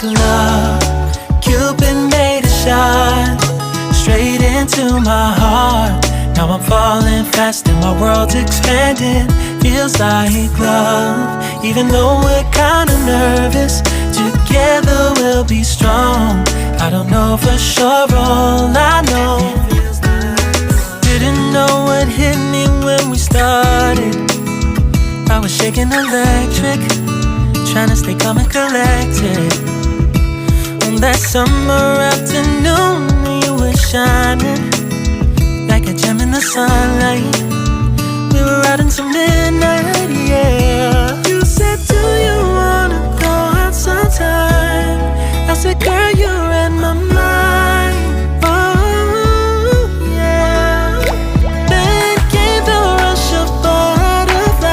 like love. Cupid made a shot straight into my heart. Now I'm falling fast and my world's expanding. Feels like love, even though we're kinda nervous. Together we'll be strong. I don't know for sure, all I know. Didn't know what hit me when we started. I was shaking electric, trying to stay calm and collected. On that summer afternoon, you were shining like a gem in the sunlight. We were out until midnight, yeah. You said, do you wanna go out sometime? I said, girl, you read my mind. Oh, yeah. Then came the rush of butterflies,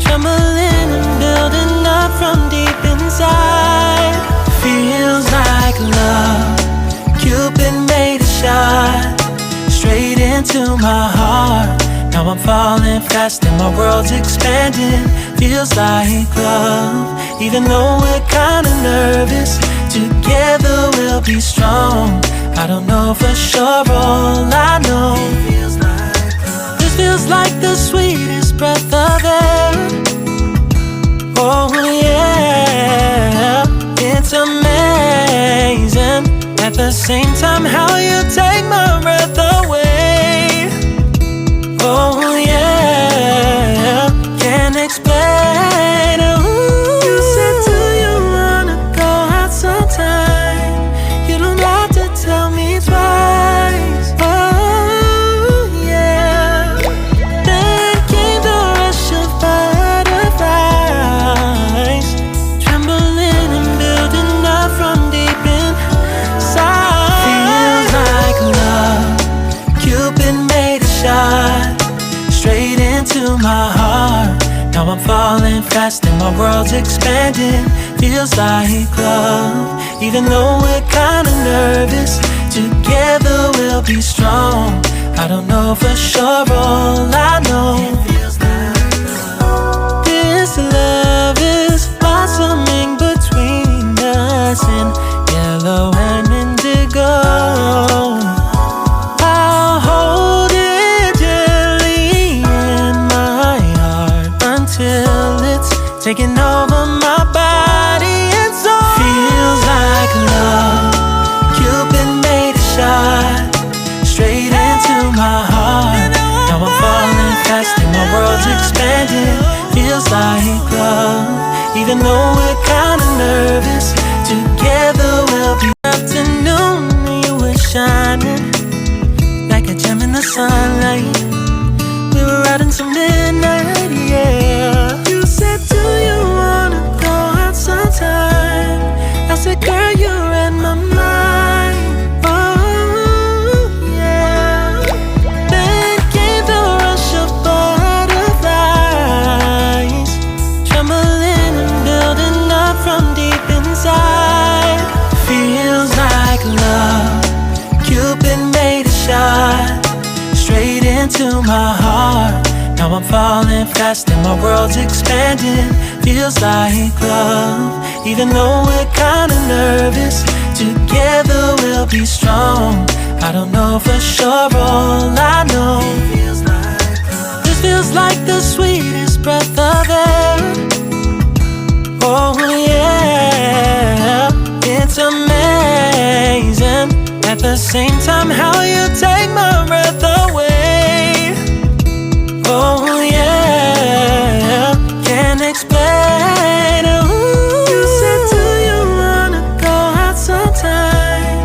trembling and building up from deep inside. Feels like love. Cupid made a shot straight into my heart. Now I'm falling fast and my world's expanding. Feels like love, even though we're kinda nervous. Together we'll be strong. I don't know for sure, all I know. This feels like the sweetest breath of air. Oh yeah, it's amazing. At the same time, how you take my breath away. Oh yeah, can't explain. Ooh. You said, do you wanna go out sometime? You don't have to tell me twice. Oh yeah. Then came the rush of butterflies, trembling and building up from deep inside. Feels like love. Cupid made a shot straight into my heart. Now I'm falling fast and my world's expanding. Feels like love, even though we're kinda nervous. Together we'll be strong. I don't know for sure, all I know. This love is blossoming between us in yellow and indigo. I'll hold it gently in my heart until it's taking over my body and soul. Feels like love. Cupid made a shot straight into my heart. Now I'm falling fast and my world's expanding. Feels like love, even though we're kinda nervous. Together we'll be afternoon. You were shining like a gem in the sunlight. We were out until midnight, yeah. You said, do you wanna go out sometime? I said, girl, you read my mind. Oh, yeah. Then came the rush of butterflies, trembling and building up from deep inside. Feels like love. Cupid made a shot straight into my heart. Now I'm falling fast and my world's expanding. Feels like love, even though we're kinda nervous. Together we'll be strong. I don't know for sure, all I know. This feels like the sweetest breath of air. Oh yeah, it's amazing. At the same time, how you take my breath away. Oh yeah, can't explain. Ooh. You said, do you wanna go out sometime?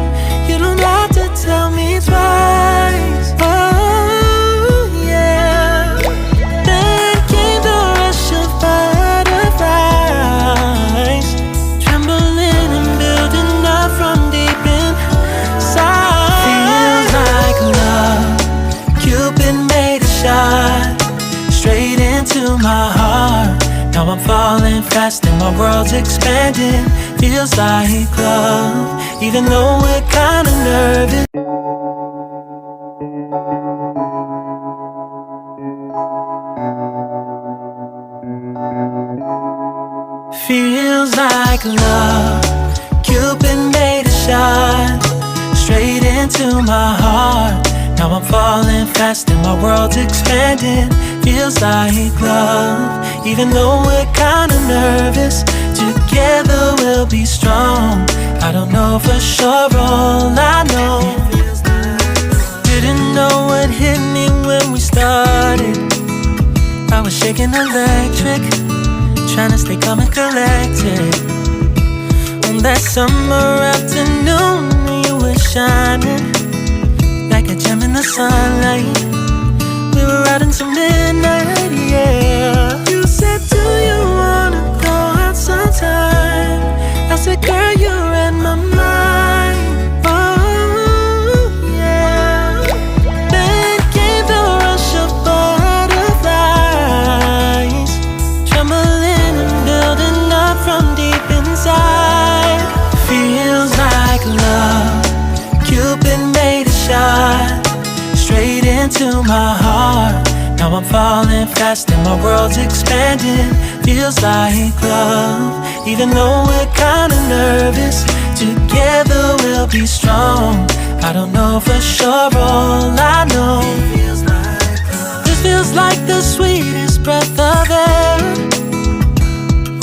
You don't have to tell me twice. Oh yeah. Then came the rush of butterflies, trembling and building up from deep inside. Feels like love. Cupid made a shot straight into my heart. Now I'm falling fast and my world's expanding. Feels like love, even though we're kinda nervous. Feels like like love. Cupid made a shot straight into my heart. Now I'm falling fast and my world's expanding. Feels like love, even though we're kinda nervous. Together we'll be strong. I don't know for sure, all I know. Didn't know what hit me when we started. I was shaking electric, trying to stay calm and collected. On that summer afternoon, you were shining like a gem in the sunlight. We were out until midnight, yeah. You said, do you wanna go out sometime? I said, girl, you read my mind. Oh, yeah. Then came the rush of butterflies, trembling and building up from deep inside. Feels like love. Cupid made a shot straight into my heart. Now I'm falling fast and my world's expanding. Feels like love, even though we're kinda nervous. Together we'll be strong. I don't know for sure, all I know. This feels like the sweetest breath of air.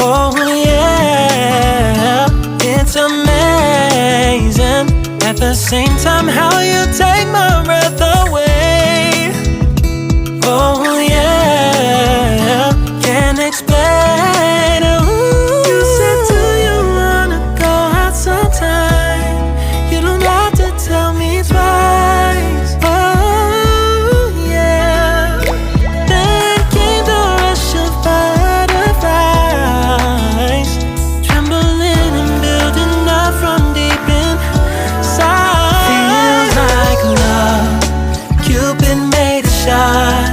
Oh yeah, it's amazing. At the same time, how you take my breath away. Oh yeah, can't explain. Ooh. You said, do you wanna go out sometime? You don't have to tell me twice. Oh yeah. Then came the rush of butterflies, trembling and building up from deep inside. Feels like love. Cupid made a shot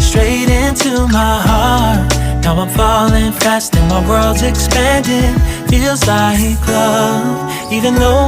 straight into my heart. Now I'm falling fast and my world's expanding. Feels like love, even though